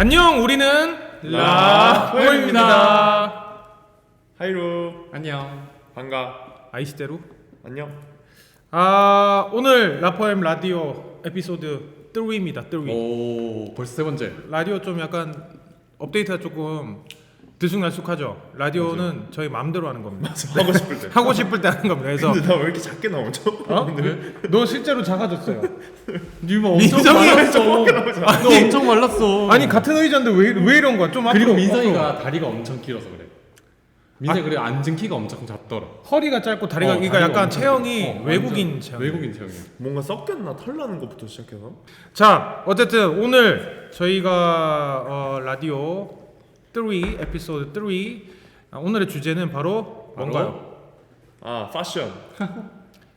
안녕, 우리는 라포입니다. 하이루 안녕. 반가. 아이시대로. 안녕. 오늘 라포엠 라디오 에피소드 3입니다. 3. 오, 벌써 세 번째. 라디오 좀 약간 업데이트가 조금 들쑥날쑥하죠. 라디오는 저희 마음대로 하는 겁니다. 하고 싶을 때. 하고 싶을 때 하는 겁니다. 그래서 근데 나 왜 이렇게 작게 나오죠? 왜? 너 실제로 작아졌어요. 니마 엄청 민성이 말랐어. 너 엄청 말랐어. 아니 같은 의자인데 왜 이런 거야? 좀 그리고 앞으로, 민성이가 앞으로. 다리가 엄청 길어서 그래. 민성이 그래 앉은 키가 엄청 작더라. 허리가 짧고 다리가 그러니까 다리가 약간 엄청 체형이 길어. 외국인 완전 체형. 외국인 체형이야. 뭔가 섞였나? 털 나는 것부터 시작해서. 자, 어쨌든 오늘 저희가 라디오 3 에피소드 3 오늘의 주제는 바로 뭔가요? 아 패션.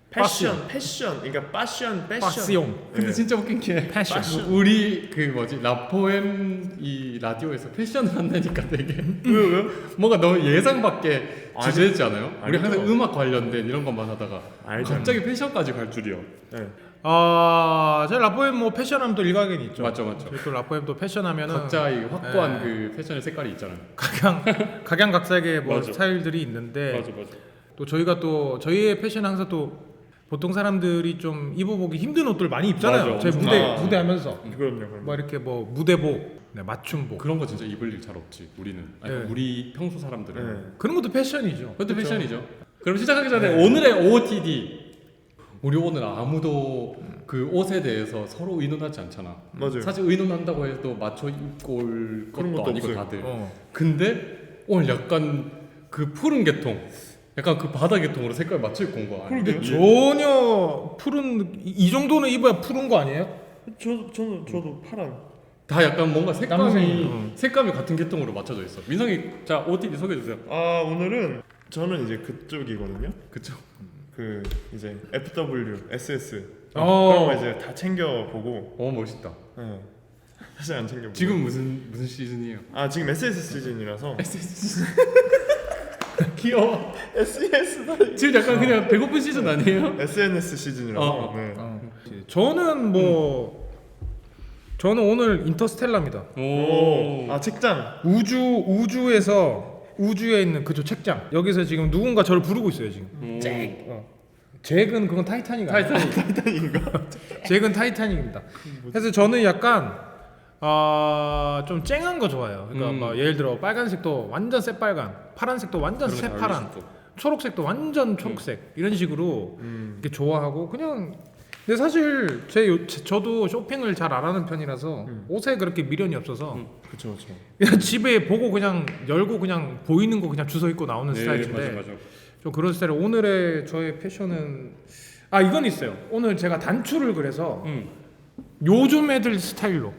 패션. 그러니까 패션. 파시용. 근데 네. 진짜 웃긴 게 패션. 우리 그 뭐지 라포엠 이 라디오에서 패션을 한다니까 되게 왜? 뭔가 너무 예상 밖의 아니, 주제지 않아요? 우리 아니요. 항상 음악 관련된 이런 것만 하다가 알죠. 갑자기 패션까지 갈 줄이요. 네. 저희 라포엠 뭐 패션하면 또 일각견이 있죠. 맞죠. 저희 또 라포엠 또 패션하면은 각자 이 확고한 네. 그 패션의 색깔이 있잖아요. 각양각색의 뭐 맞아. 스타일들이 있는데 맞아. 또 저희가 또 저희의 패션은 항상 또 보통 사람들이 좀 입어보기 힘든 옷들 많이 입잖아요. 맞아, 저희 엄청 무대 하면서 그럼요. 뭐 이렇게 뭐 무대복, 네, 맞춤복 그런 거 진짜 입을 일 잘 없지 우리는. 아니, 네. 우리 평소 사람들은. 네. 그런 것도 패션이죠. 그것도 그쵸? 패션이죠. 그럼 시작하기 전에 네. 오늘의 OOTD. 우리 오늘 아무도 그 옷에 대해서 서로 의논하지 않잖아. 맞아요. 사실 의논한다고 해도 맞춰 입고 올 그런 것도 것도 아니고 없어요. 다들. 어. 근데 오늘 약간 그 푸른 계통, 약간 그 바다 계통으로 색깔 맞춰 입고 온 거 아니야? 그러게요. 전혀 푸른 이 정도는 입어야 푸른 거 아니에요? 저도 파란. 다 약간 뭔가 색감이 남색이. 색감이 같은 계통으로 맞춰져 있어. 민성이 자 OOTD 소개해 주세요. 아 오늘은 저는 이제 그쪽이거든요. 그쵸? 그 이제 FW, SS 어. 그런 거 이제 다 챙겨 보고. 멋있다. 네. 사실 안 챙겨 보고. 지금 무슨 시즌이에요? 아 지금 SS 시즌이라서. 귀여워. SES 지금 약간 그냥 배고픈 시즌 아니에요? SNS 시즌이라서. 어. 네. 저는 저는 오늘 인터스텔라입니다. 오. 아 책장. 우주에 있는 그저 책장. 여기서 지금 누군가 저를 부르고 있어요 지금. 잭은 그건 타이타닉 아니야? 잭은 타이타닉입니다. 그래서 저는 약간 좀 쨍한 거 좋아해요. 그러니까 막 예를 들어 빨간색도 완전 새빨간, 파란색도 완전 그런 거잘 새파란, 어울릴 수 있어. 초록색도 완전 초록색 이런 식으로 음. 이렇게 좋아하고 그냥. 근데 사실 저도 쇼핑을 잘 안 하는 편이라서 옷에 그렇게 미련이 없어서 그렇죠. 그냥 집에 보고 그냥 열고 그냥 보이는 거 그냥 주워 입고 나오는 스타일인데 맞아. 좀 그런 스타일. 오늘의 저의 패션은 이건 있어요. 오늘 제가 단추를 그래서 요즘 애들 스타일로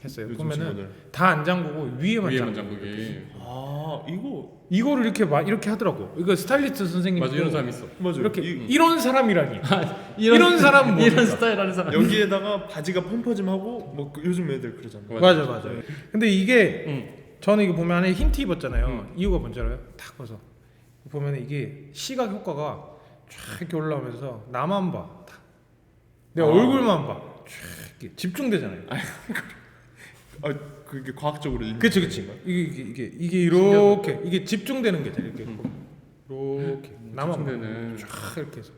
했어요. 요즘 보면은 친구들. 다 안 잠그고 위에만 위에만 잠그고. 장국이. 아 이거 이거를 이렇게 하더라고. 이거 스타일리스트 선생님이 맞아, 이런 사람 있어. 맞아. 이렇게 이런 사람이라니. 이런 이런 사람은 뭡니까? 이런 스타일 하는 사람. 여기에다가 바지가 펌퍼짐하고 뭐 요즘 애들 그러잖아. 맞아. 근데 이게 저는 이거 보면 안에 흰 티 입었잖아요. 이유가 뭔지 알아요? 딱 봐서 보면 이게 시각 효과가 쫙 이렇게 올라오면서 나만 봐. 딱. 내 얼굴만 봐. 쫙 이렇게 집중되잖아요. 아 그게 과학적으로 그치. 이게 이렇게 이게 집중되는 게 돼. 이렇게 이렇게 나만 봐. 데는. 쫙 이렇게 해서.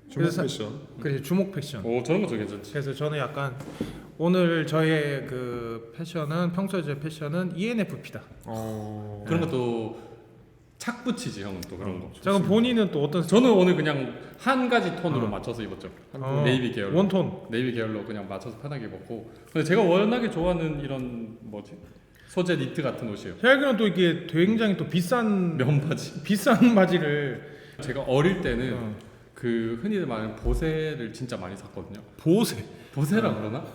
주먹 그래서 패션. 그래 주목 패션. 오 저런 거저 괜찮지. 그래서 저는 약간 오늘 저의 그 패션은 평소에 제 패션은 ENFP다. 그런 것도 착 붙이지 형은 또 그런 거. 잠깐 본인은 또 어떤 저는 오늘 그냥 한 가지 톤으로 맞춰서 입었죠. 네이비 계열로. 원톤. 네이비 계열로 그냥 맞춰서 편하게 입었고. 근데 제가 워낙에 좋아하는 이런 뭐지 소재 니트 같은 옷이에요. 혈기는 또 이게 굉장히 또 비싼 면바지. 바지를 제가 어릴 때는 그 흔히들 말하는 보세를 진짜 많이 샀거든요. 보세라 그러나?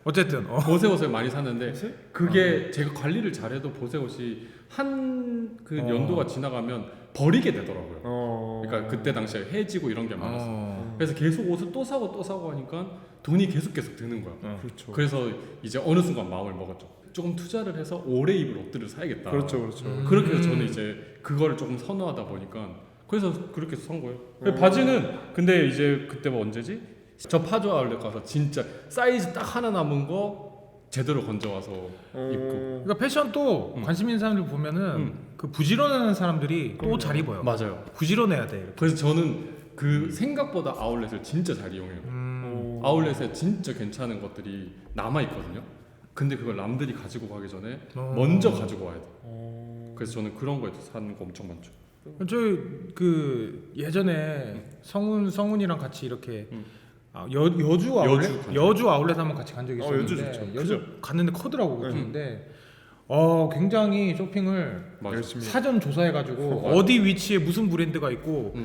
어쨌든 보세 옷을 많이 샀는데 그게 제가 관리를 잘해도 보세 옷이 한 그 연도가 지나가면 버리게 되더라고요. 그러니까 그때 당시에 해지고 이런 게 많았어. 그래서 계속 옷을 또 사고 하니까 돈이 계속 드는 거야. 그렇죠. 그래서 이제 어느 순간 마음을 먹었죠. 조금 투자를 해서 오래 입을 옷들을 사야겠다. 그렇죠. 그렇게 해서 저는 이제 그거를 조금 선호하다 보니까 그래서 그렇게 해서 산 거예요. 바지는 근데 이제 그때 뭐 언제지? 저 파주 아울렛 가서 진짜 사이즈 딱 하나 남은 거 제대로 건져와서 입고. 그러니까 패션도 관심 있는 사람들 보면은 그 부지런하는 사람들이 또 잘 입어요. 맞아요. 부지런해야 돼. 이렇게. 그래서 저는 그 생각보다 아울렛을 진짜 잘 이용해요. 아울렛에 진짜 괜찮은 것들이 남아 있거든요. 근데 그걸 남들이 가지고 가기 전에 먼저 가지고 와야 돼. 그래서 저는 그런 거에 사는 거 엄청 많죠. 저희 그 예전에 성훈이랑 같이 이렇게 여주 아울렛 여주 아울렛 한번 같이 간 적이 있었는데 여주 좋죠. 여주 그죠? 갔는데 커더라고 그랬는데 굉장히 쇼핑을 맞아. 열심히 사전 조사해가지고 어디 위치에 무슨 브랜드가 있고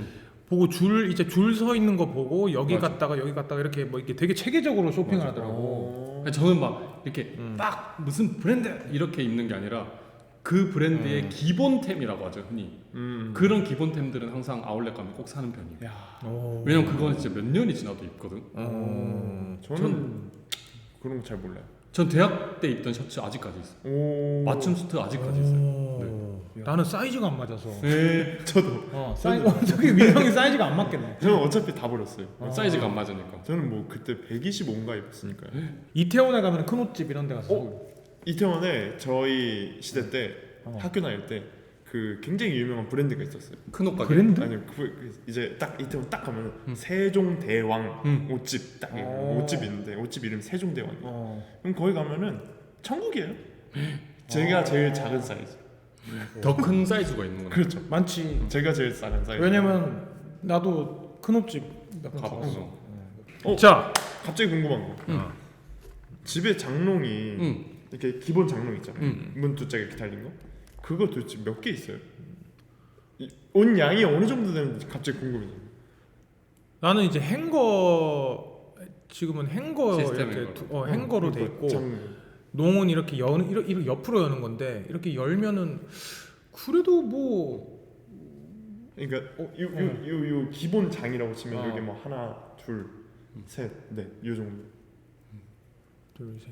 보고 줄 서 있는 거 보고 여기 맞아. 갔다가 여기 갔다가 이렇게 뭐 이렇게 되게 체계적으로 쇼핑을 하더라고. 저는 막 이렇게 딱 무슨 브랜드 이렇게 입는 게 아니라 그 브랜드의 기본템이라고 하죠 흔히. 그런 기본템들은 항상 아울렛 가면 꼭 사는 편이에요. 왜냐면 그건 진짜 몇 년이 지나도 입거든. 저는 그런 거 잘 몰라요. 전 대학 때 입던 셔츠 아직까지 있어. 맞춤 수트 아직까지 있어요. 나는 사이즈가 안 맞아서. 네. 저도. 저기 민성이 사이즈가 안 맞겠네. 저는 어차피 다 버렸어요. 사이즈가 안 맞으니까. 저는 뭐 그때 125인가 입었으니까요. 이태원에 가면 큰 옷집 이런 데 가서. 이태원에 저희 시대 때 학교 다닐 때 그 굉장히 유명한 브랜드가 있었어요. 큰 옷 가게. 브랜드? 아니요, 이제 딱 이태원 딱 가면 세종대왕 옷집 딱 옷집 있는데 옷집 이름 세종대왕이에요. 그럼 거기 가면은 천국이에요. 제가 제일 작은 사이즈. 더 큰 사이즈가 있는 거네. 그렇죠. 많지. 제가 제일 작은 사이즈. 왜냐면 나도 큰 옷집 몇번 가봤어. 자, 갑자기 궁금한 거. 집에 장롱이 이렇게 기본 장롱 있잖아요. 문 두 짝 이렇게 달린 거. 그거 도대체 몇 개 있어요? 옷 양이 어느 정도 되는지 갑자기 궁금해요. 나는 이제 행거 지금은 행거 시스템 이렇게 행거로. 행거로 돼 있고 장롱. 농은 이렇게 이렇게 옆으로 여는 건데 이렇게 열면은 그래도 뭐 그러니까 요 기본 장이라고 치면 여기 뭐 하나, 둘, 셋, 넷, 요 정도. 둘, 셋.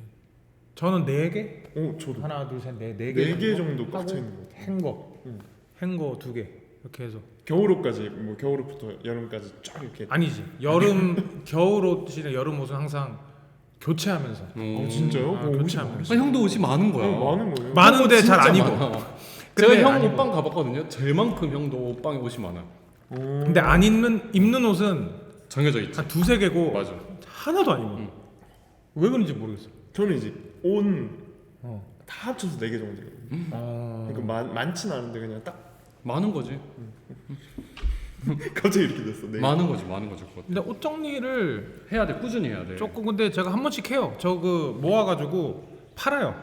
저는 4개? 저도 하나, 둘, 셋, 네 개. 4개 정도 꽉 하고 차 있는 거 같아요. 행거 2개 이렇게 해서. 겨울옷까지 뭐 겨울옷부터 여름까지 쫙 이렇게. 아니지. 겨울옷이나 여름옷은 항상 교체하면서. 진짜요? 교체하면서. 형도 옷이 많은 거야. 많은 거예요. 많은데 잘 안 진짜 입어. 많아. 근데 제가 형 안 입어. 옷방 가봤거든요. 제일만큼 형도 옷방에 옷이 많아. 근데 안 입는 옷은 정해져 있지. 한 2-3개고 맞아. 하나도 안 입어. 왜 그런지 모르겠어. 저는 이제 옷 다 합쳐서 4개 정도 되거든요. 어. 그러니까 많진 않은데 그냥 딱 많은 거지. 갑자기 이렇게 됐어. 네. 많은 거지, 많은 거지. 그거. 근데 옷 정리를 해야 돼, 꾸준히 해야 돼. 조금 근데 제가 한 번씩 해요. 저 그 모아가지고 팔아요.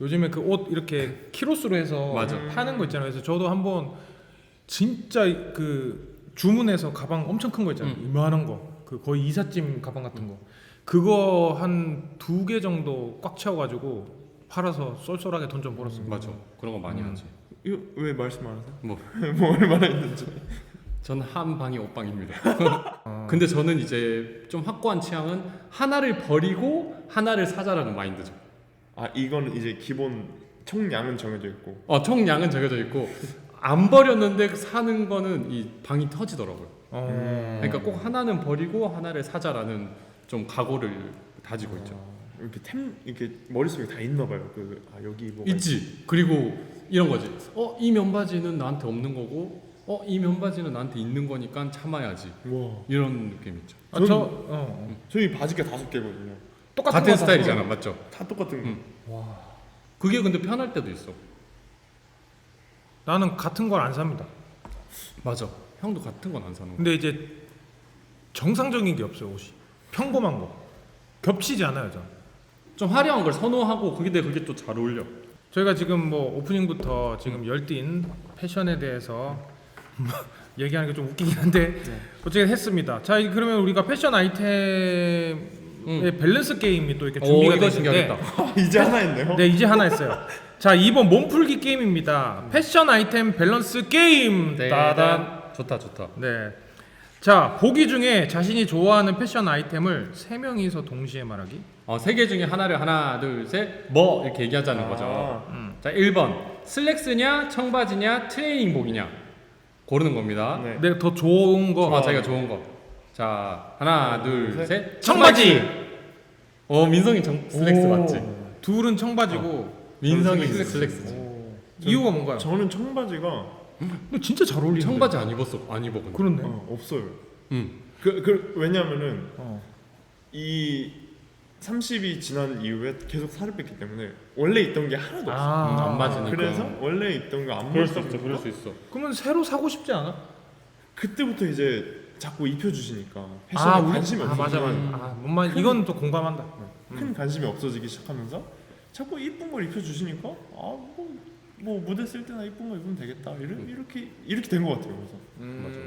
요즘에 그 옷 이렇게 키로수로 해서 맞아. 파는 거 있잖아요. 그래서 저도 한번 진짜 그 주문해서 가방 엄청 큰 거 있잖아요. 이만한 거, 그 거의 이삿짐 가방 같은 거. 그거 한 2개 정도 꽉 채워가지고 팔아서 쏠쏠하게 돈 좀 벌었습니다. 맞아. 그런 거 많이 하지. 이거 왜 말씀 안 하세요? 뭐, 뭐 얼마나 있는지. 전 한 방이 옷방입니다. 근데 저는 이제 좀 확고한 취향은 하나를 버리고 하나를 사자라는 마인드죠. 아 이거는 이제 기본 총량은 정해져 있고. 총량은 정해져 있고 안 버렸는데 사는 거는 이 방이 터지더라고요. 그러니까 꼭 하나는 버리고 하나를 사자라는 좀 각오를 다지고 있죠. 이렇게 이렇게 머릿속에 다 있나 봐요. 여기 뭐가 있지. 그리고 이런 거지. 이 면바지는 나한테 없는 거고, 이 면바지는 나한테 있는 거니까 참아야지. 와. 이런 느낌 있죠. 저희 바지가 5개거든요. 똑같은 같은 거 스타일이잖아, 맞죠? 다 똑같은 거. 그게 근데 편할 때도 있어. 나는 같은 걸 안 삽니다. 맞아. 형도 같은 건 안 사는 거. 근데 이제 정상적인 게 없어요. 옷이 평범한 거 겹치지 않아요. 저. 좀 화려한 걸 선호하고 그게 또 잘 어울려. 저희가 지금 뭐 오프닝부터 지금 열띤 패션에 대해서 얘기하는 게 좀 웃기긴 한데 어쨌든 했습니다. 자, 그러면 우리가 패션 아이템의 밸런스 게임이 또 이렇게 준비가 이거 되는데 신기하겠다. 이제 하나 있네요. 네, 이제 하나 했어요. 자, 이번 몸풀기 게임입니다. 패션 아이템 밸런스 게임. 따단. 좋다. 네. 자, 보기 중에 자신이 좋아하는 패션 아이템을 3명이서 동시에 말하기. 3개 중에 하나를 하나, 둘, 셋, 뭐 이렇게 얘기하자는 거죠. 자, 1번 슬랙스냐, 청바지냐, 트레이닝복이냐 고르는 겁니다. 네. 내가 더 좋은 거. 자기가 좋은 거. 자, 하나, 둘, 셋, 청바지. 민성이 슬랙스 맞지? 둘은 청바지고 민성이 슬랙스. 슬랙스지. 이유가 뭔가요? 저는 청바지가 근데 진짜 잘 어울리는데. 청바지 안 입었어. 안 입어. 근데. 그렇네. 없어요. 응. 왜냐면은 어. 이 30이 지난 이후에 계속 살을 뺐기 때문에 원래 있던 게 하나도 없어. 안 맞으니까. 그래서 원래 있던 거 안 그럴 수 맞다 있어. 보니까 그럴 수 있어. 그러면 새로 사고 싶지 않아? 그때부터 이제 자꾸 입혀주시니까 패션에 관심이 없어지고 맞아. 뭔 말? 이건 또 공감한다. 큰 관심이 없어지기 시작하면서 자꾸 이쁜 걸 입혀주시니까 뭐 무대 쓸 때나 이쁜 거 입으면 되겠다 이렇게 된 것 같아요. 그래서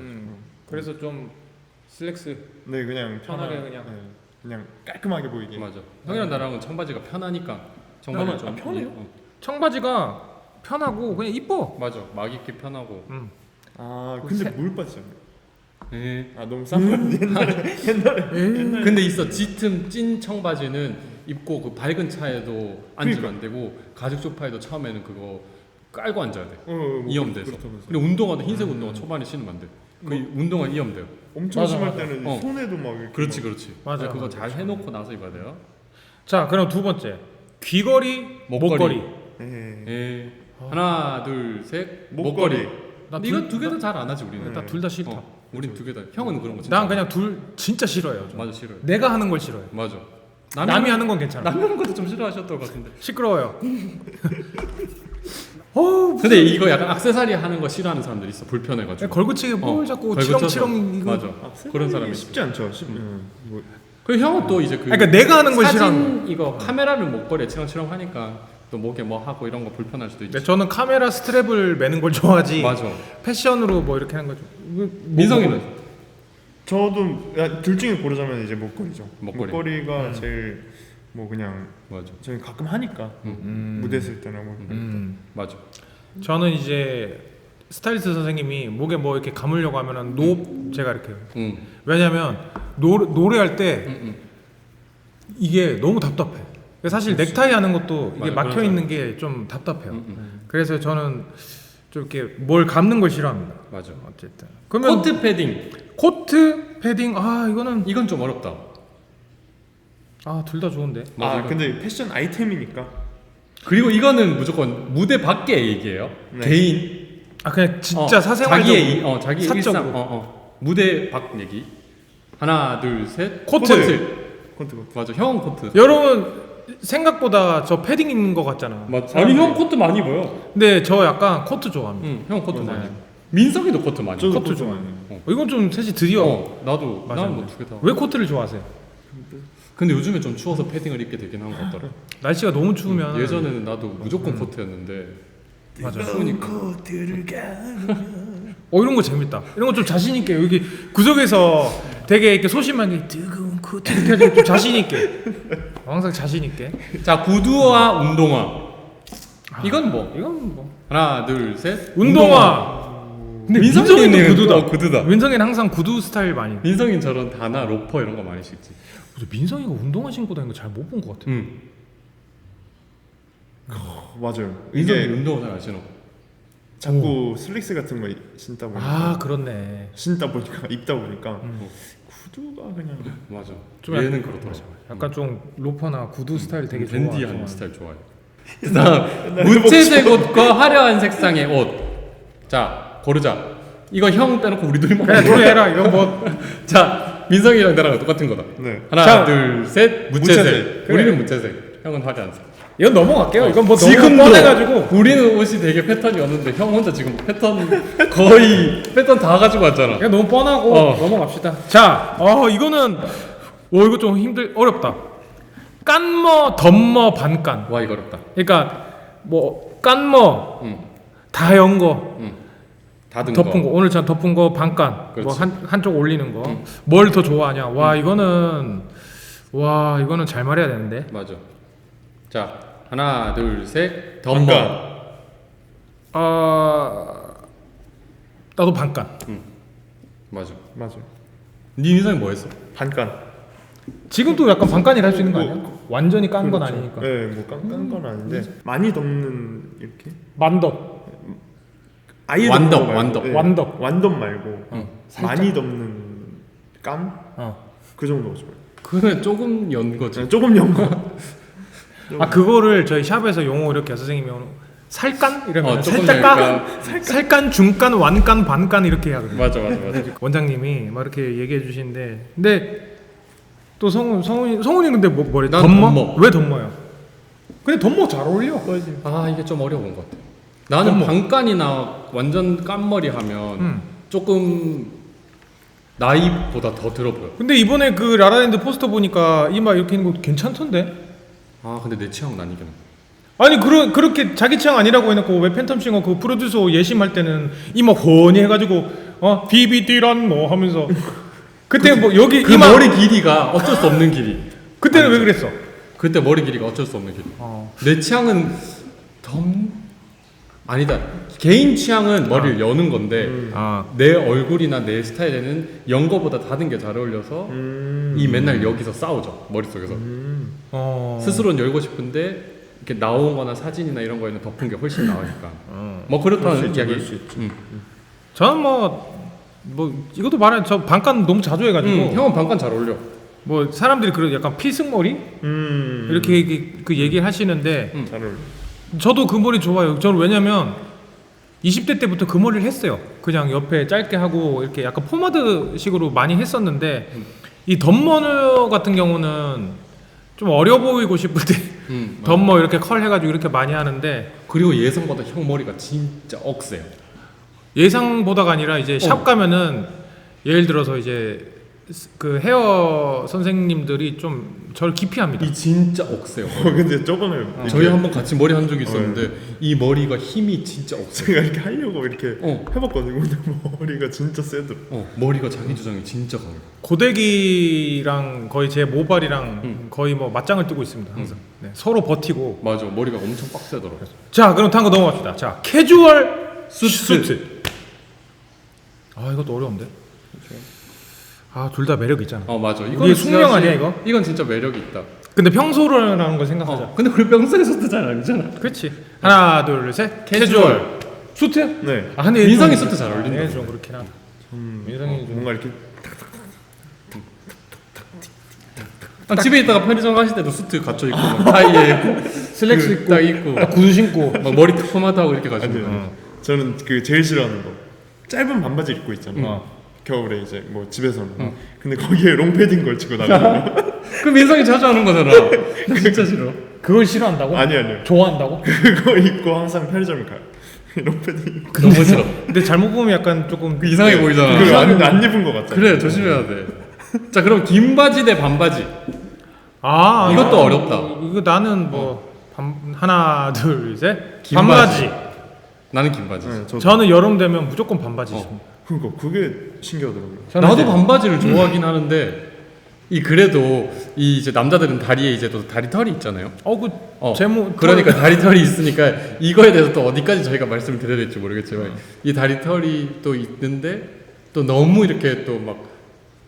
그래서 좀 슬랙스. 네 그냥 편하게 그냥. 그냥 깔끔하게 보이게. 맞아. 형이랑 나랑은 청바지가 편하니까 청바지 좀 편해요? 청바지가 편하고 그냥 이뻐. 맞아. 막 입기 편하고. 근데 물 빠지잖아요. 예. 너무 싼 옛날에 근데 있어 짙은 찐 청바지는 입고 그 밝은 차에도 앉으면 안 되고 가죽 소파에도 처음에는 그거 깔고 앉아야 돼. 이염돼서. 근데 운동화도 흰색 운동화 초반에 신으면 안 돼. 그 운동화 이염돼요. 엄청 맞아, 심할 맞아. 때는 손에도 막 이렇게 그렇지 막 그렇지. 맞아. 그거 잘 해놓고 나서 입어야 돼요. 자, 그럼 두 번째. 귀걸이, 목걸이. 예. 하나 둘 셋. 목걸이. 나 이거 두 개 다 잘 안 하지 우리는. 나 둘 다 싫다. 우린 두 개 다. 형은 그런 거 진짜. 난 그냥 둘 진짜 싫어요. 좀. 맞아 싫어요. 내가 하는 걸 싫어요. 맞아. 남이 하는 건 괜찮아. 남이 하는 것도 좀 싫어하셨던 것 같은데. 시끄러워요. 근데 이거 약간 액세서리 하는 거 싫어하는 사람들 있어. 불편해가지고. 걸그치게 뭘 자꾸 걸그쳐서. 치렁치렁 이거. 맞아. 그런 사람이 있어. 쉽지 않죠. 뭐, 그 형은 또 이제 그 그러니까 내가 하는 걸 사진 싫어하는 이거 카메라를 목걸이에 치렁치렁 하니까 또 목에 뭐 하고 이런 거 불편할 수도 있지. 네, 저는 카메라 스트랩을 매는 걸 좋아하지. 맞아. 패션으로 뭐 이렇게 하는 거죠. 민성이는 저도 둘 중에 고르자면 이제 목걸이죠. 목걸이. 목걸이가 제일 뭐 그냥 맞아. 저희 가끔 하니까 무대 쓸 때나 뭐 맞아. 저는 이제 스타일리스트 선생님이 목에 뭐 이렇게 감으려고 하면은 제가 이렇게 해요. 왜냐면 노래할 때 이게 너무 답답해. 사실 넥타이 하는 것도 이게 맞아, 막혀 있는 게 좀 답답해요. 그래서 저는 좀 이렇게 뭘 감는 걸 싫어합니다. 맞아. 어쨌든 그러면 코트 패딩. 코트 패딩 이건 좀 어렵다. 둘 다 좋은데. 맞아, 근데 패션 아이템이니까 그리고 이거는 무조건 무대 밖의 얘기예요. 네. 개인. 그냥 진짜 사생활적으로 자기의 사적으로. 일상. 무대 밖 얘기. 하나 둘 셋. 코트. 코트. 맞아. 형 코트. 여러분 생각보다 저 패딩 입는 거 같잖아. 맞아. 아니 형 코트 많이 입어요. 근데 저 약간 코트 좋아합니다. 형 코트 많이. 민석이도 코트 많이. 저도 입어. 코트 좋아해요. 이건 좀 셋이 드디어. 나도 맞아. 나는 뭐 두 개 다. 왜 코트를 좋아하세요? 근데 요즘에 좀 추워서 패딩을 입게 되긴 한 것 같더라. 날씨가 너무 추우면 예전에는 나도 무조건 코트였는데 맞아. 추우니까. 이런 거 재밌다. 이런 거 좀 자신 있게 여기 구석에서 되게 이렇게 소심하게 뜨거운 코트 이렇게 해서 좀 자신 있게. 항상 자신 있게. 자 구두와 운동화. 이건 뭐? 이건 뭐 하나 둘 셋. 운동화. 근데 민성이는 민성이는 구두다. 구두다. 민성이는 항상 구두 스타일 많이. 민성이는 저런 다나 로퍼 이런 거 많이 신지. 근데 민성이가 운동화 신고 다니는 거 잘 못 본 것 같아. 맞아요. 민성이 이게 운동화 잘 안 신어. 자꾸 슬릭스 같은 거 신다 보니까 그렇네. 입다 보니까 구두가 그냥 맞아. 좀 얘는 그렇더라. 약간 좀 로퍼나 구두 스타일 되게 댄디한 좋아하는 스타일 좋아해. 그다음 무채색 옷과 화려한 색상의 옷. 자 고르자. 이거 형 빼놓고 우리 둘만. 그냥 둘이 해라. 이건 뭐 자 민성이랑 나랑 똑같은 거다. 네. 하나 자, 둘 셋 무채색. 무채색. 그래. 우리는 무채색. 형은 화려한 색. 이건 넘어갈게요. 이건 뭐 너무 지금도 뻔해가지고. 우리는 옷이 되게 패턴이 없는데 형 혼자 지금 거의 패턴 다 가지고 왔잖아. 이거 너무 뻔하고 넘어갑시다. 자, 이거는 이거 좀 어렵다. 깐머, 덤머, 반깐. 와 이거 어렵다. 그러니까 뭐 깐머 다 연 거, 다든 덮은 거. 오늘 전 덮은 거 반깐. 그렇지. 뭐 한쪽 올리는 거. 뭘 더 좋아하냐? 이거는 잘 말해야 되는데. 맞아. 자 하나 둘 셋 덤머. 반깐. 나도 반깐. 맞아. 맞아요. 네 인상이 뭐였어? 반깐. 지금도 약간 반깐이라 할 수 있는 거 아니야? 완전히 깐 건 아니니까. 네, 뭐 깐깐 건 아닌데 많이 덮는 이렇게 만덕. 아예 완덕, 덮는 거 말고, 완덕. 네, 완덕. 완덕 말고 살짝. 많이 덮는 깐? 그 정도 좋아요. 그거는 조금 연 거지. 조금 연 거. 아 그거를 저희 샵에서 용어 이렇게 선생님이 살간 이러면 조금 살짝 약간- 살간, 중간, 완간, 반간 이렇게 하거든요. 맞아. 원장님이 막 이렇게 얘기해 주시는데 근데 또 성훈이 근데 뭐래? 난 덤머? 덤머. 왜 덤머요? 근데 덤머 잘 어울려. 아 이게 좀 어려운 것 같아. 나는 반간이나 완전 깐머리 하면 조금 나이보다 더 들어 보여. 근데 이번에 그 라라랜드 포스터 보니까 이마 이렇게 있는 거 괜찮던데? 아 근데 내 취향은 아니긴 해. 아니 그렇게 자기 취향 아니라고 해놓고 왜 팬텀싱어 그 프로듀서 예심할 때는 이마 훤히 해가지고 BBD란 뭐 하면서 그때 뭐 여기 그 이마 머리 길이가 어쩔 수 없는 길이. 그때는 왜 그랬어? 그때 머리 길이가 어쩔 수 없는 길이. 내 취향은 아니다. 개인 취향은 머리를 여는 건데 내 얼굴이나 내 스타일에는 연 거보다 닫은 게 잘 어울려서 이 맨날 여기서 싸우죠 머릿속에서. 스스로는 열고 싶은데 이렇게 나오거나 사진이나 이런 거에는 덮은 게 훨씬 나으니까. 뭐 그렇다는 이야기. 저는 뭐 이것도 말해 저 반간 너무 자주 해가지고 형은 반간 잘 어울려. 뭐 사람들이 그런 약간 피승머리 이렇게 그 얘기를 하시는데 잘 어울려. 저도 그 머리 좋아요. 저는 왜냐면 20대 때부터 그 머리를 했어요. 그냥 옆에 짧게 하고 이렇게 약간 포마드식으로 많이 했었는데 이 덤머 같은 경우는 좀 어려 보이고 싶을 때 덤머 이렇게 컬 해가지고 이렇게 많이 하는데 그리고 예상보다 형 머리가 진짜 억세요. 예상보다가 아니라 이제 샵 가면은 예를 들어서 이제 그 헤어 선생님들이 좀 저를 기피합니다. 이 진짜 억세요. 근데 저번에 저희 한번 같이 머리 한 적이 있었는데 이 머리가 힘이 진짜 억세요. 제가 이렇게 하려고 이렇게 해봤거든요. 근데 머리가 진짜 세더라. 머리가 자기 주장이 진짜 강해요. 고데기랑 거의 제 모발이랑 거의 뭐 맞짱을 뜨고 있습니다. 항상 네, 서로 버티고. 맞아, 머리가 엄청 빡세더라고. 자 그럼 다음 거 넘어갑시다. 자 캐주얼 수트. 아 이것도 어려운데. 아 둘 다 매력 있잖아. 맞아. 이게 숙명 아니야 이거? 이건 진짜 매력이 있다. 근데 평소라는 거 생각하자. 근데 우리 평소에서도 잘 아니잖아. 그렇지. 하나 둘 셋. 캐주얼 수트? 네. 아 근데 민성이 좀- 수트 잘 어울린다. 네, 좀 그렇긴 하다. 민성이 좀 뭔가 이렇게 집에 있다가 편의점 가실 때도 수트 갖춰 입고 막 타이에 슬랙스 입고 딱 입고 딱 구두 신고. 막 머리 탁 포마드하고 이렇게 가시고. 저는 그 제일 싫어하는 거 짧은 반바지 입고 있잖아. 겨울에 이제 뭐 집에서는. 근데 거기에 롱패딩 걸치고 나가는 거. 그 민성이 자주 하는 거잖아. 진짜 싫어. 그걸 싫어한다고? 아니요. 좋아한다고? 그거 입고 항상 편의점을 가요. 롱패딩 입고. 너무 싫어. 근데 잘못 보면 약간 조금 이상해 보이잖아. 그거 안 입은 거 같잖아. 그래, 조심해야 돼. 자, 그럼 긴 바지 대 반바지. 이것도 어렵다. 이거 나는 뭐 하나 둘 셋. 긴 반바지. 나는 긴 바지. 네, 저는 여름 되면 무조건 반바지 입습니다. 그러니까 그게 신기하더라고요. 저는 나도 이제- 반바지를 좋아하긴 하는데 그래도 이 이제 남자들은 다리에 이제 또 다리 털이 있잖아요. 제목 그러니까 다리 털이 있으니까 이거에 대해서 또 어디까지 저희가 말씀을 드려야 될지 모르겠지만 이 다리 털이 또 있는데 또 너무 이렇게 또 막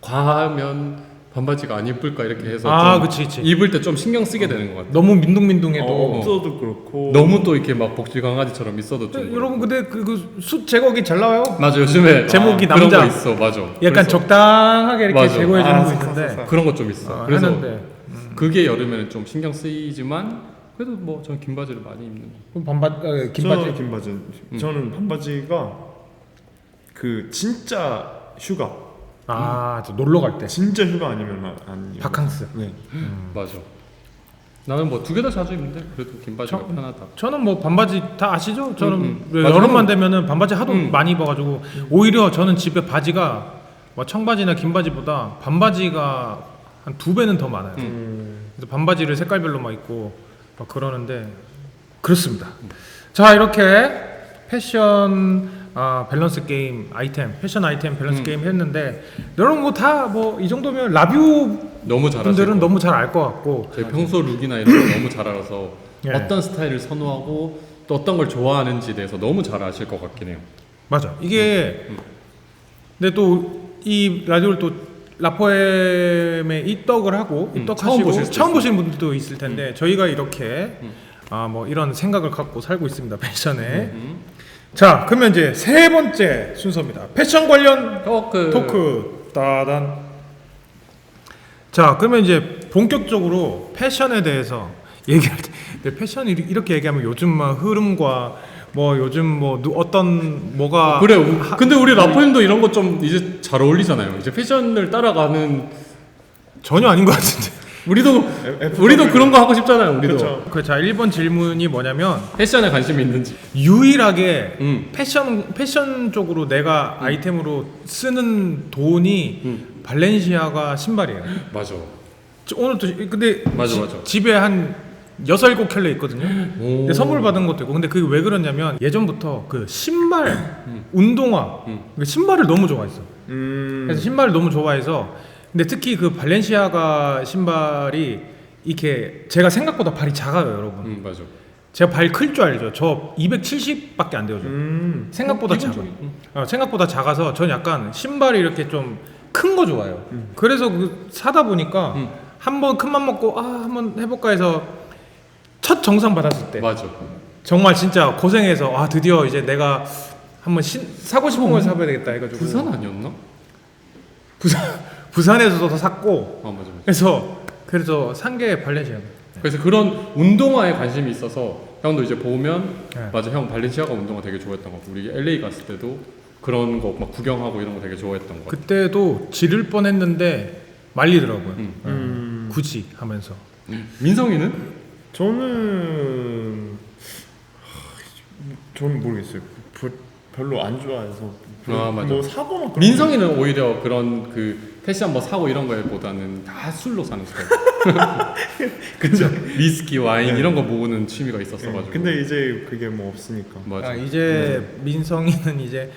과하면 반바지가 안 예쁠까 이렇게 해서 좀 그치. 입을 때 좀 신경 쓰게 되는 것 같아요. 너무 민둥민둥해도 없어도 그렇고 너무 또 이렇게 막 복실 강아지처럼 있어도 좀 여러분 근데 그숯 제거기 잘 나와요. 맞아, 요즘에 제목이 그런 남자. 거 있어. 맞아. 약간 그래서 적당하게 이렇게 맞아. 제거해 주는 거 싹싹싹. 있는데 그런 거 좀 있어. 그래서 하는데 그게 여름에는 좀 신경 쓰이지만 그래도 뭐 저는 긴 바지를 많이 입는. 그럼 긴 바지. 긴 바지. 저는 반바지가 그 진짜 휴가. 저 놀러 갈 때. 진짜 휴가 아니면 안. 바캉스. 네. 맞아. 나는 뭐 두 개 다 자주 입는데 그래도 긴 바지가 편하다. 저는 뭐 반바지 다 아시죠? 저는 왜 맞아. 여름만 되면은 반바지 하도 많이 입어가지고 오히려 저는 집에 바지가 뭐 청바지나 긴 바지보다 반바지가 한 2배는 더 많아요. 그래서 반바지를 색깔별로 막 입고 막 그러는데 그렇습니다. 자 이렇게 패션 밸런스 게임 아이템, 패션 아이템 밸런스 게임 했는데 여러분 뭐 다 뭐 이 정도면 라뷰 너무 잘하시고 분들은 너무 잘 알 것 같고 저희 평소 룩이나 이런 거 너무 잘 알아서 예. 어떤 스타일을 선호하고 또 어떤 걸 좋아하는지에 대해서 너무 잘 아실 것 같긴 해요. 맞아. 이게 근데 또 이 라디오를 또 라포엠에 입덕을 하고 처음 입덕하시고 보실 수도 처음 보시는 분들도 있을 텐데 저희가 이렇게 뭐 이런 생각을 갖고 살고 있습니다. 패션에. 자, 그러면 이제 세 번째 순서입니다. 패션 관련 토크. 따단. 자, 그러면 이제 본격적으로 패션에 대해서 얘기할 때 근데 패션이 이렇게 얘기하면 요즘 막 흐름과 뭐 요즘 뭐 어떤 뭐가 그래. 근데 우리 라퍼님도 이런 거 좀 이제 잘 어울리잖아요. 이제 패션을 따라가는 전혀 아닌 것 같은데. 우리도 그런 거 하고 싶잖아요. 우리도. 그렇죠. 자, 1번 질문이 뭐냐면 패션에 관심이 있는지. 유일하게 패션 쪽으로 내가 아이템으로 쓰는 돈이 발렌시아가 신발이에요. 맞아. 오늘도 근데 맞아. 집에 한 6, 7켤레 있거든요. 근데 선물 받은 것도 있고. 근데 그게 왜 그러냐면 예전부터 그 신발, 운동화, 그 신발을 너무 좋아했어. 그래서 신발을 너무 좋아해서. 근데 특히 그 발렌시아가 신발이 이렇게 제가 생각보다 발이 작아요, 여러분. 맞아. 제가 발 클 줄 알죠. 저 270밖에 안 돼요. 생각보다 작아. 생각보다 작아서 전 약간 신발이 이렇게 좀 큰 거 좋아해요. 그래서 사다 보니까 한번 큰맘 먹고 한번 해볼까 해서 첫 정산 받았을 때 맞아. 정말 진짜 고생해서 드디어 이제 내가 한번 사고 싶은 걸 사봐야 되겠다 해가지고. 부산 아니었나? 부산에서도 샀고. 맞아. 그래서 산 게 발렌시아. 그래서 그런 운동화에 관심이 있어서 형도 이제 보면 네. 맞아, 형 발렌시아가 운동화 되게 좋아했던 거 같고 우리 LA 갔을 때도 그런 거 막 구경하고 이런 거 되게 좋아했던 거. 그때도 지를 뻔했는데 말리더라고요. 굳이 하면서. 민성이는? 저는 모르겠어요. 별로 안 좋아해서 맞아. 뭐 사거나 그런 민성이는 오히려 그런 그 패션 뭐 사고 이런 거보다는 다 술로 사는 스타일. 그죠? 위스키, 와인 이런 거 모으는 취미가 있었어가지고. 근데 이제 그게 뭐 없으니까. 맞아. 이제 민성이는 이제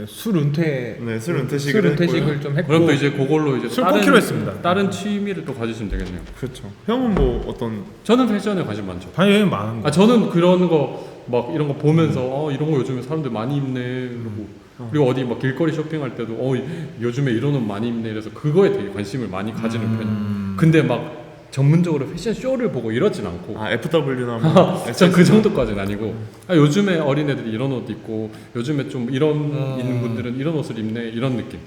술 은퇴, 술 은퇴식을 좀 했고. 그럼 또 이제 그걸로 이제 술 10kg 했습니다. 다른 취미를 또 가지시면 되겠네요. 그렇죠. 형은 뭐 어떤? 저는 패션에 관심 많죠. 당연히 많은 거. 저는 그런 거 막 이런 거 보면서 이런 거 요즘에 사람들 많이 입네. 그리고 어디 막 길거리 쇼핑할 때도 요즘에 이런 옷 많이 입네. 그래서 그거에 되게 관심을 많이 가지는 편이에요. 근데 막 전문적으로 패션 쇼를 보고 이러진 않고. FW나 뭐. 전 그 정도까지는 아니고. 요즘에 어린애들이 이런 옷 입고 요즘에 좀 이런 있는 분들은 이런 옷을 입네. 이런 느낌.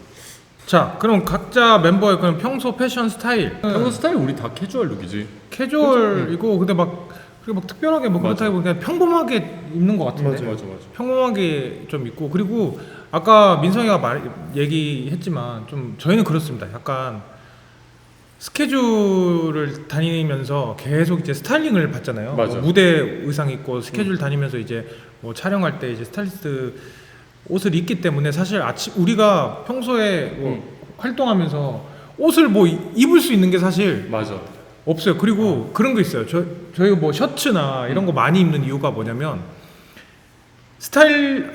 자, 그럼 각자 멤버의 그럼 평소 패션 스타일. 평소 스타일 우리 다 캐주얼 룩이지. 캐주얼이고 근데 막 특별하게 뭐 맞아. 그렇다고 그냥 평범하게 입는 것 같은데. 맞아. 평범하게 좀 입고. 그리고 아까 민성이가 얘기했지만 좀 저희는 그렇습니다. 약간 스케줄을 다니면서 계속 이제 스타일링을 받잖아요. 맞아. 뭐 무대 의상 입고 스케줄 다니면서 이제 뭐 촬영할 때 이제 스타일리스트 옷을 입기 때문에 사실 우리가 평소에 뭐 활동하면서 옷을 뭐 입을 수 있는 게 사실 맞아. 없어요. 그리고 그런 거 있어요. 저희가 뭐 셔츠나 이런 거 많이 입는 이유가 뭐냐면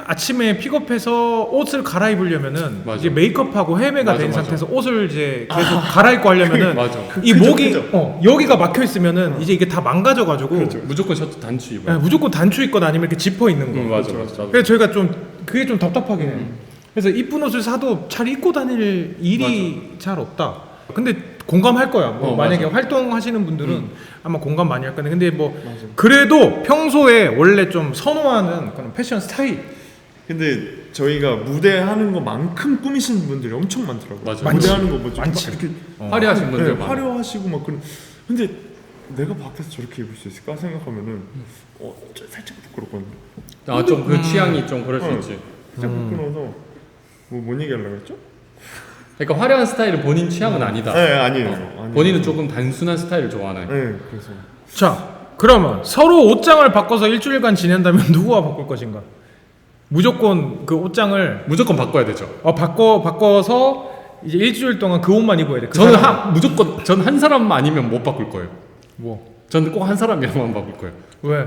아침에 픽업해서 옷을 갈아입으려면은 맞아. 이제 메이크업하고 헤매가 맞아, 된 맞아. 상태에서 옷을 이제 계속 갈아입고 하려면은 맞아. 이 목이 그죠. 여기가 막혀 있으면은 이제 이게 다 망가져가지고 무조건 셔츠 단추 입어. 무조건 단추 입거나 아니면 이렇게 지퍼 있는 거. 맞아. 그래서 저희가 좀 그게 좀 답답하긴 해요. 그래서 이쁜 옷을 사도 잘 입고 다닐 일이 잘 없다. 근데 공감할 거야. 만약에 맞아. 활동하시는 분들은 아마 공감 많이 할 건데, 근데 그래도 평소에 원래 좀 선호하는 그런 패션 스타일. 근데 저희가 무대 하는 것만큼 꾸미시는 분들이 엄청 많더라고요. 맞아. 무대 하는 거 뭐지? 많지. 이렇게 화려하신 분들 많아. 화려하시고 막 그런. 근데 내가 밖에서 저렇게 입을 수 있을까 생각하면은 살짝 부끄럽거든요. 좀 그 취향이 좀 그럴 수 있지. 살짝 부끄러워서 뭔 얘기하려고 했죠? 그러니까 화려한 스타일은 본인 취향은 아니다. 네, 아니에요. 본인은 조금 단순한 스타일을 좋아하네. 네, 그래서 자, 그러면 서로 옷장을 바꿔서 일주일간 지낸다면 누구와 바꿀 것인가? 무조건 그 옷장을 무조건 바꿔야 되죠. 바꿔서 이제 일주일 동안 그 옷만 입어야 돼. 저는 무조건 전 한 사람만 아니면 못 바꿀 거예요. 뭐? 저는 꼭 한 사람이랑만 바꿀 거예요. 왜?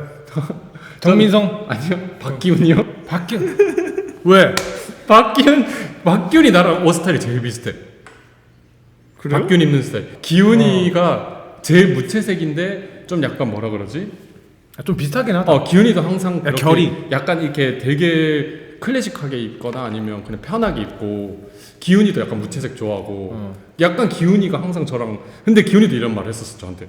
정민성? 아니요. 박기훈이요? 왜? 박기훈이 나랑 옷 스타일이 제일 비슷해. 그래요? 박기훈 입는 스타일. 기훈이가 제일 무채색인데 좀 약간 뭐라 그러지? 좀 비슷하긴 하다. 기훈이도 항상 그렇게 결이 약간 이렇게 되게 클래식하게 입거나 아니면 그냥 편하게 입고, 기훈이도 약간 무채색 좋아하고 약간 기훈이가 항상 저랑, 근데 기훈이도 이런 말 했었어 저한테.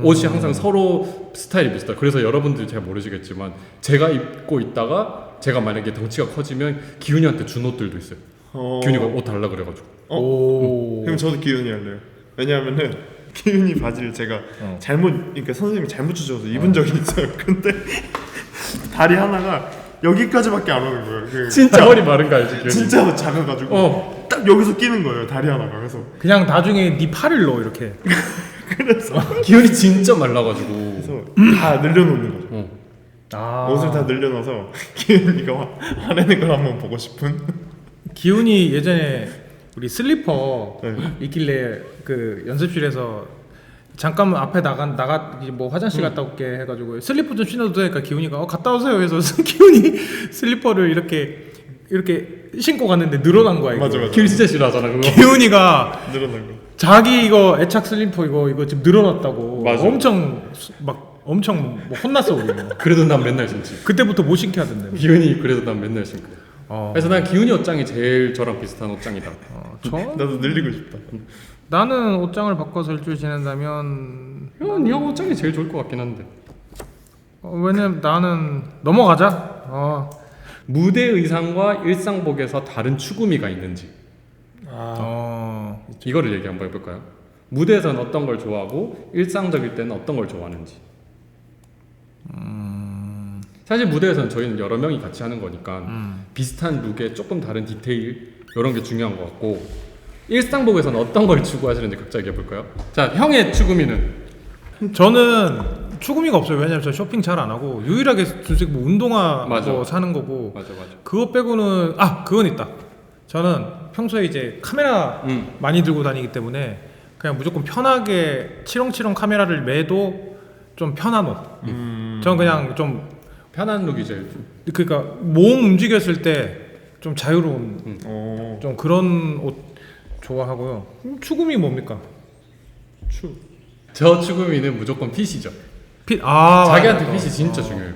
옷이 항상 서로 스타일이 비슷하다. 그래서 여러분들이 잘 모르시겠지만 제가 입고 있다가 제가 만약에 덩치가 커지면 기훈이한테 준 옷들도 있어요. 기훈이가 옷 달라 그래가지고. 오. 그럼 저도 기훈이 할래요. 왜냐하면은 기훈이 바지를 제가 그러니까 선생님이 잘못 주셔서 입은 적이 있어요. 근데 다리 하나가 여기까지밖에 안 오는 거예요. 진짜 허리 마른 거 알지? 기훈이? 진짜 작아가지고 딱 여기서 끼는 거예요. 다리 하나가. 그래서 그냥 나중에 네 팔을 넣어 이렇게. 기훈이 진짜 말라가지고. 다 늘려놓는 거죠. 아. 옷을 다 늘려놔서 기훈이가 화내는 걸 한번 보고 싶은. 기훈이 예전에 우리 슬리퍼 네. 있길래 그 연습실에서 잠깐 앞에 뭐 화장실 갔다 올게 해가지고 슬리퍼 좀 신어도 되니까 기훈이가 갔다 오세요 해서 기훈이 슬리퍼를 이렇게 신고 갔는데 늘어난 거야. 이거. 맞아. 기훈이 진짜 싫어하잖아 그거. 기훈이가 늘어난 거. 자기 이거 애착 슬리퍼 이거 지금 늘어났다고 맞아. 엄청 뭐 혼났어 우리. 그래도 난 맨날 신지. 그때부터 못 신게 하던데. 기훈이 그래도 난 맨날 신고. 그래서 난 기훈이 옷장이 제일 저랑 비슷한 옷장이다. 나도 늘리고 싶다. 나는 옷장을 바꿔서 일주일 지낸다면 형 옷장이 제일 좋을 것 같긴 한데. 왜냐면 나는 넘어가자. 무대 의상과 일상복에서 다른 추구미가 있는지 이거를 얘기 한번 해볼까요? 무대에서는 어떤 걸 좋아하고 일상적일 때는 어떤 걸 좋아하는지. 사실 무대에서는 저희는 여러 명이 같이 하는 거니까 비슷한 룩에 조금 다른 디테일 이런 게 중요한 것 같고, 일상복에서는 어떤 걸 추구하시는지 각자 얘기해 볼까요? 자, 형의 추구미는? 저는 추구미가 없어요. 왜냐면 저 쇼핑 잘 안 하고 유일하게 준식 뭐 운동화 맞아. 뭐 사는 거고. 맞아. 그거 빼고는 그건 있다. 저는 평소에 이제 카메라 많이 들고 다니기 때문에 그냥 무조건 편하게 치렁치렁 카메라를 매도 좀 편한 옷. 저는 그냥 좀 편한 룩이 제일 그러니까 몸 움직였을 때 좀 자유로운 좀 그런 옷 좋아하고요. 추구미 뭡니까? 저 추구미는 무조건 핏이죠. 핏. 자기한테 맞아. 핏이 진짜 중요해요.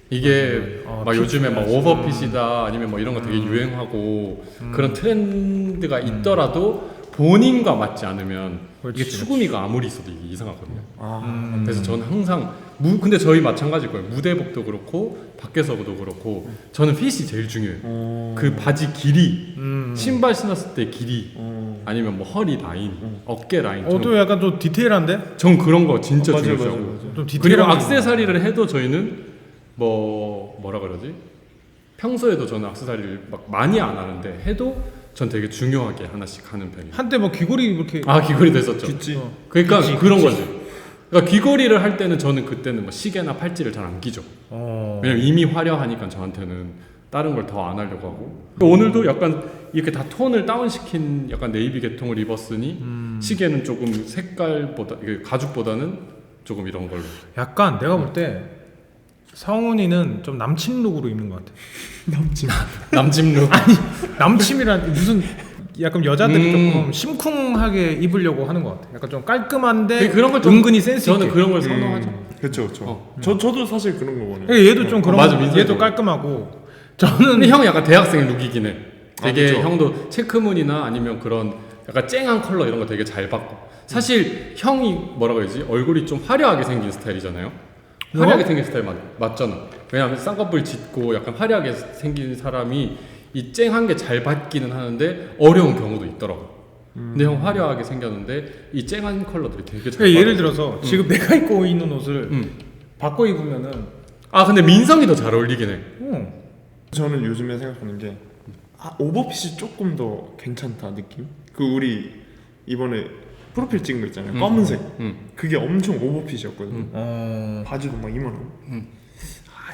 이게 막 요즘에 막 오버핏이다 아니면 뭐 이런 거 되게 유행하고 그런 트렌드가 있더라도 본인과 맞지 않으면 그렇지, 이게 추구미가 아무리 있어도 이게 이상하거든요. 그래서 저는 항상 근데 저희 마찬가지일 거예요. 무대복도 그렇고 밖에서도 그렇고 저는 핏이 제일 중요해요. 그 바지 길이, 신발 신었을 때 길이, 아니면 뭐 허리 라인, 어깨 라인. 또 약간 좀 디테일한데? 전 그런 거 진짜 맞아요, 중요해요. 맞아요. 좀 그리고 디테일한 액세서리를 해도 저희는 뭐라 그러지? 평소에도 저는 액세서리를 막 많이 안 하는데 해도 전 되게 중요하게 하나씩 하는 편이에요. 한때 뭐 귀걸이 이렇게 귀걸이도 했었죠. 있지. 그러니까 그치, 그런 그치. 거지. 그러니까 귀걸이를 할 때는 저는 그때는 뭐 시계나 팔찌를 잘 안 끼죠. 왜냐면 이미 화려하니까 저한테는 다른 걸 더 안 하려고 하고. 오늘도 약간 이렇게 다 톤을 다운시킨 약간 네이비 계통을 입었으니 시계는 조금 색깔보다 이게 가죽보다는 조금 이런 걸로. 약간 내가 볼 때 성훈이는 좀 남친 룩으로 입는 것 같아. 남집 룩. 남침이란 무슨 약간 여자들이 조금 심쿵하게 입으려고 하는 것 같아. 약간 좀 깔끔한데 그런 걸 좀- 은근히 센스 있게. 저는 그런 걸 선호하죠. 그렇죠. 저도 사실 그런 거거든요. 얘도 좀 그런 맞아, 거. 민석이도 얘도 그래. 깔끔하고 저는 근데 형이 약간 대학생 룩이긴 해. 되게 그쵸. 형도 체크무늬나 아니면 그런 약간 쨍한 컬러 이런 거 되게 잘 받고. 사실 형이 뭐라고 해야지? 얼굴이 좀 화려하게 생긴 스타일이잖아요. 화려하게 생긴 스타일 맞잖아. 왜냐하면 쌍꺼풀 짙고 약간 화려하게 생긴 사람이 이 쨍한 게 잘 받기는 하는데 어려운 경우도 있더라고. 근데 형 화려하게 생겼는데 이 쨍한 컬러들이 되게 잘 그러니까 예를 받아. 들어서 지금 내가 입고 있는 옷을 바꿔 입으면은 근데 민성이 더 잘 어울리긴 해. 저는 요즘에 생각하는 게 오버핏이 조금 더 괜찮다 느낌? 우리 이번에 프로필 찍은 거 있잖아요. 검은색. 그게 엄청 오버핏이었거든요. 바지도 막 이만하고.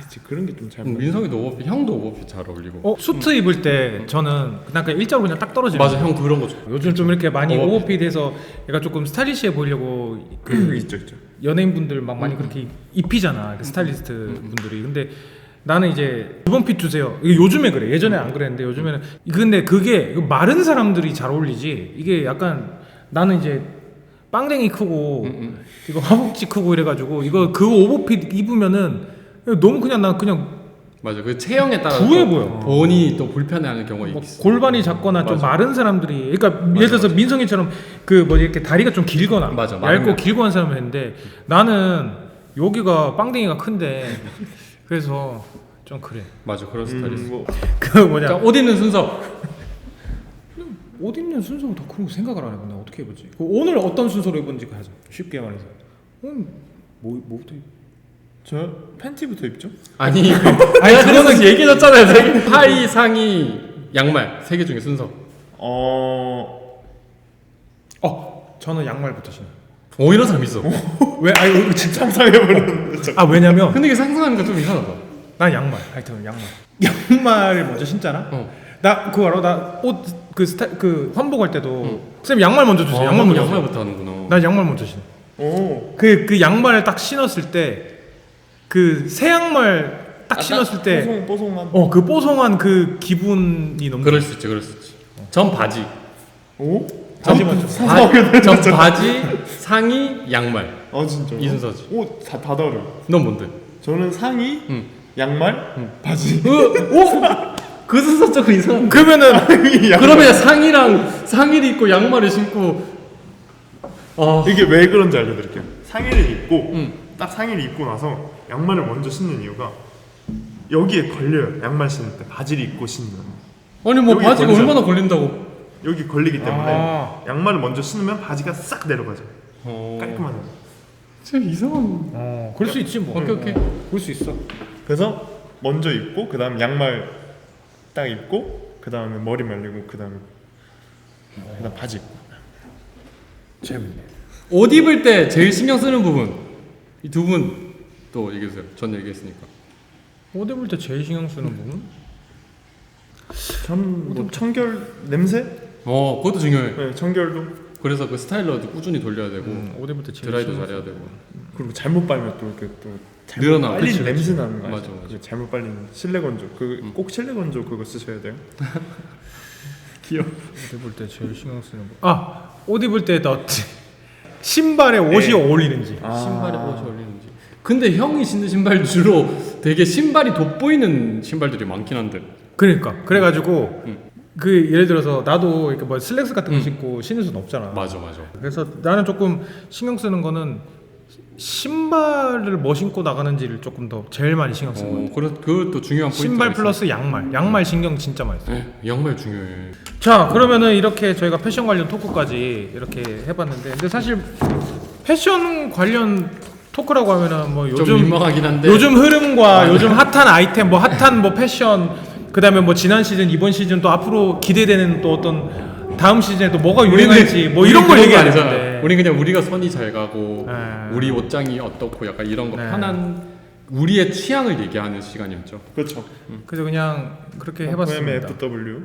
이제 그런 게 좀 잘 맞아. 민성이도 오버핏, 형도 오버핏 잘 어울리고. 수트 입을 때 저는 그냥 일자로 그냥 딱 떨어지는 맞아, 형 그런 거 좋아. 요즘 좀 이렇게 많이 오버핏. 오버핏해서 얘가 조금 스타일리시해 보이려고 있죠. 연예인분들 막 많이 그렇게 입히잖아. 그 스타일리스트 분들이. 근데 나는 이제 기본 핏 주세요. 이게 요즘에 그래. 예전에 안 그랬는데 요즘에는 근데 그게 마른 사람들이 잘 어울리지. 이게 약간 나는 이제 빵댕이 크고 이거 허벅지 크고 이래가지고 그거 오버핏 입으면은 너무 난 그냥 맞아, 그 체형에 따라 부해 보여. 본인이 또 불편해하는 경우가 뭐 있어. 골반이 작거나 좀 맞아. 마른 사람들이 그러니까 예를 들어서 민성이처럼 이렇게 다리가 좀 길거나 맞아, 얇고 마른 길고 한 사람은 했는데 나는 여기가 빵댕이가 큰데 그래서 좀 그래. 맞아, 그런 스타일이 있어. 뭐 그 뭐냐 자, 옷 입는 순서. 옷 입는 순서부터 그런 거 생각을 안 해봤네. 어떻게 입었지? 오늘 어떤 순서로 입었는지 하자. 쉽게 말해서. 뭐부터 입? 저 팬티부터 입죠? 아니 그거는 얘기해줬잖아요. 하의, 상의, 양말 3개 중에 순서. 저는 양말부터 신어요. 이런 사람 있어. 왜? 이거 진짜. 상상해버렸는데. 왜냐면 근데 이게 상상하니까 좀 이상하다. 난 양말. 하여튼 양말을 먼저 신잖아. 나 그거 알아? 나 옷 그 환복할 때도 쌤 양말 먼저 주세요. 양말 먼저. 양말부터 하는구나. 난 양말 먼저 신어. 그 양말을 딱 신었을 때 그 새 양말 딱 신었을 때 뽀송한. 그 뽀송한 그 기분이 너무. 그럴 수 있지. 전 바지. 바지 먼저. 전 바지, 상의, 양말. 진짜. 이 순서지. 옷다 다르. 넌 뭔데? 저는 상의, 양말, 바지. 그 순서 조금 이상한데. 그러면은 그러면 상의를 입고 양말을 신고. 이게 왜 그런지 알려드릴게요. 상의를 입고 딱 상의를 입고 나서 양말을 먼저 신는 이유가 여기에 걸려요. 양말 신을 때 바지를 입고 신는. 아니 뭐 여기 바지가 걸리잖아. 얼마나 걸린다고? 여기 걸리기 때문에 양말을 먼저 신으면 바지가 싹 내려가죠. 깔끔하게. 진짜 이상한. 그럴 수 있지 뭐. 오케이. 그럴 수 있어. 그래서 먼저 입고 그 다음 양말 딱 입고 그 다음에 머리 말리고 그 다음 바지 입고. 재밌네. 옷 입을 때 제일 신경 쓰는 부분. 이 두 분 또 얘기해주세요. 전 얘기했으니까. 옷 입을 때 제일 신경 쓰는 부분? 뭐 청결 냄새? 그것도 중요해. 네, 청결도. 그래서 그 스타일러도 꾸준히 돌려야 되고 옷 입을 때 제일 드라이도 신경 잘해야 되고. 그리고 잘못 빨면 또 이렇게 또 늘어나. 빨리는 그치. 냄새 나는 거 맞아. 그 잘못 빨리는 실내 건조. 꼭 실내 건조 그거 쓰셔야 돼요. 귀여워. 옷 입을 때 제일 신경 쓰는 거. 옷 입을 때 신발에 옷이 어울리는지. 신발에 옷이 어울리는지. 근데 형이 신는 신발 주로 되게 신발이 돋보이는 신발들이 많긴 한데. 그러니까 그래가지고 그 예를 들어서 나도 이렇게 뭐 슬랙스 같은 거 신고 신을 수는 없잖아. 맞아. 그래서 나는 조금 신경 쓰는 거는 신발을 뭐 신고 나가는지를 조금 더 제일 많이 신경 쓰는 거 같아. 그것도 중요한 포인트가 신발 있어. 플러스 양말 신경 진짜 많이 써. 양말 중요해. 자, 그러면은 이렇게 저희가 패션 관련 토크까지 이렇게 해봤는데, 근데 사실 패션 관련 토크라고 하면은 뭐 좀 요즘 민망하긴 한데. 요즘 흐름과 요즘 핫한 아이템, 뭐 핫한 뭐 패션, 그다음에 뭐 지난 시즌, 이번 시즌 또 앞으로 기대되는 또 어떤 다음 시즌에 또 뭐가 유행할지 뭐 이런 걸 얘기하는데, 우리 그냥 우리가 선이 잘 가고 네. 우리 옷장이 어떻고 약간 이런 거 네. 편한 우리의 취향을 얘기하는 시간이었죠. 그렇죠. 그래서 그냥 그렇게 해봤습니다. FW.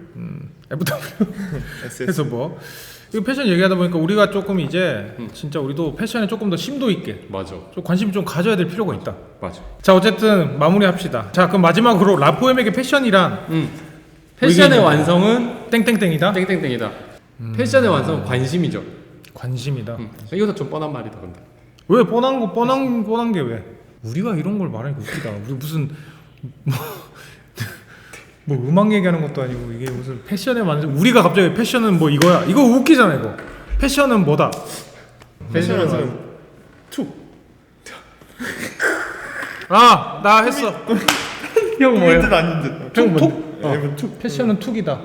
FW. SS. 그래서 뭐 이거 패션 얘기하다 보니까 우리가 조금 이제 진짜 우리도 패션에 조금 더 심도 있게 맞아. 좀 관심 좀 가져야 될 필요가 있다. 맞아. 자, 어쨌든 마무리합시다. 자, 그럼 마지막으로 라포엠에게 패션이란 패션의 완성은 땡땡땡이다. 땡땡땡이다. 패션의 완성은 관심이죠. 관심이다. 이것도 좀 뻔한 말이다 근데. 왜 뻔한 게 왜? 우리가 이런 걸 말하니까 웃기다. 우리 무슨 뭐 음악 얘기하는 것도 아니고 이게 무슨 패션에 완전 우리가 갑자기 패션은 뭐 이거야. 이거 웃기잖아 이거. 패션은 뭐다? 패션은 나 했어. 형 뭐예요? 듯 아닌 듯. 형 툭? 네, 툭. 패션은 툭이다.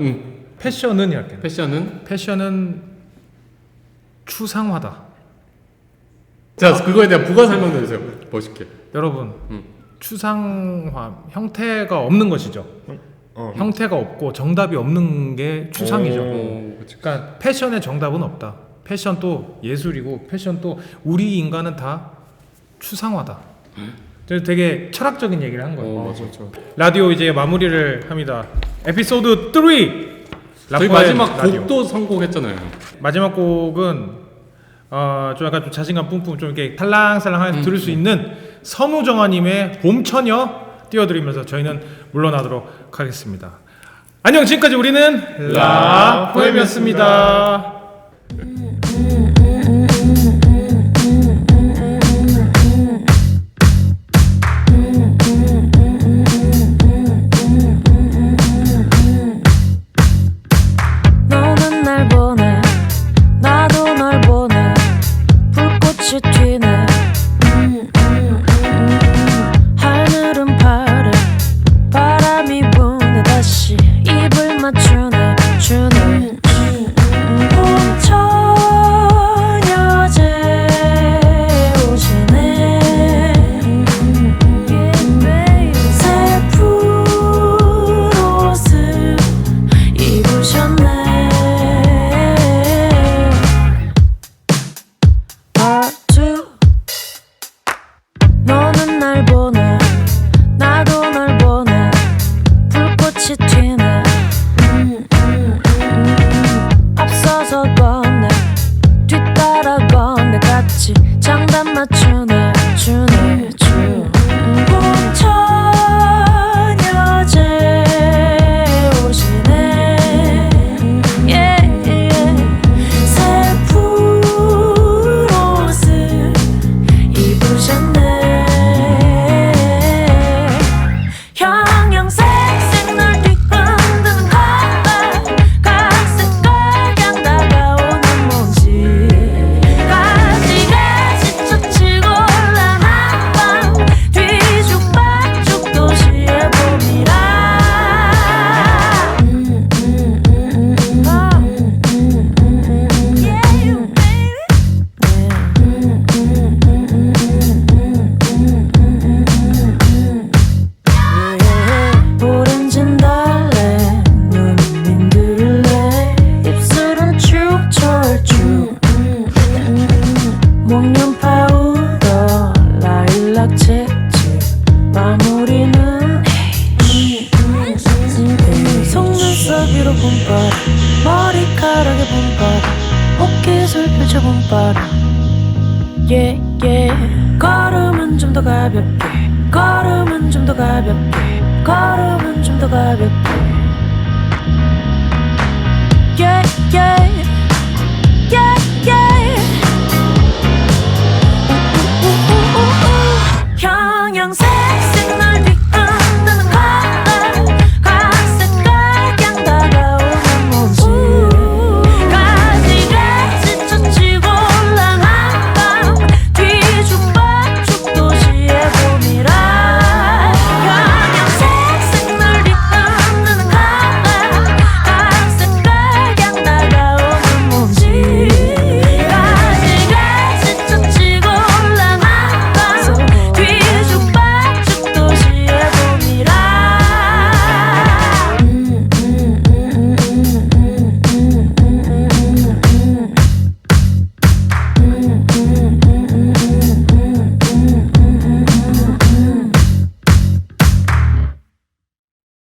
패션은 이렇게. 패션은 추상화다. 자 그거에 대한 부가 설명해 주세요. 멋있게. 여러분, 추상화 형태가 없는 것이죠. 형태가 없고 정답이 없는 게 추상이죠. 그러니까 패션의 정답은 없다. 패션도 예술이고 패션도 우리 인간은 다 추상화다. 그래서 되게 철학적인 얘기를 한 거예요. 맞아. 라디오 이제 마무리를 합니다. 에피소드 3. 저희 마지막 곡도 선곡했잖아요. 마지막 곡은 좀 약간 좀 자신감 뿜뿜 좀 이렇게 살랑살랑하게 들을 수 있는 선우정아님의 봄처녀 띄워드리면서 저희는 물러나도록 하겠습니다. 안녕. 지금까지 우리는 라포엠이었습니다. 너는 날 보내 나도 널 보내 불꽃이 튀네 하늘은 파래 바람이 부네 다시 입을 맞추네 주네 머리카락에 봄바람 옷깃을 펼쳐 봄바람 yeah, yeah. 걸음은 좀 더 가볍게 걸음은 좀 더 가볍게 걸음은 좀 더 가볍게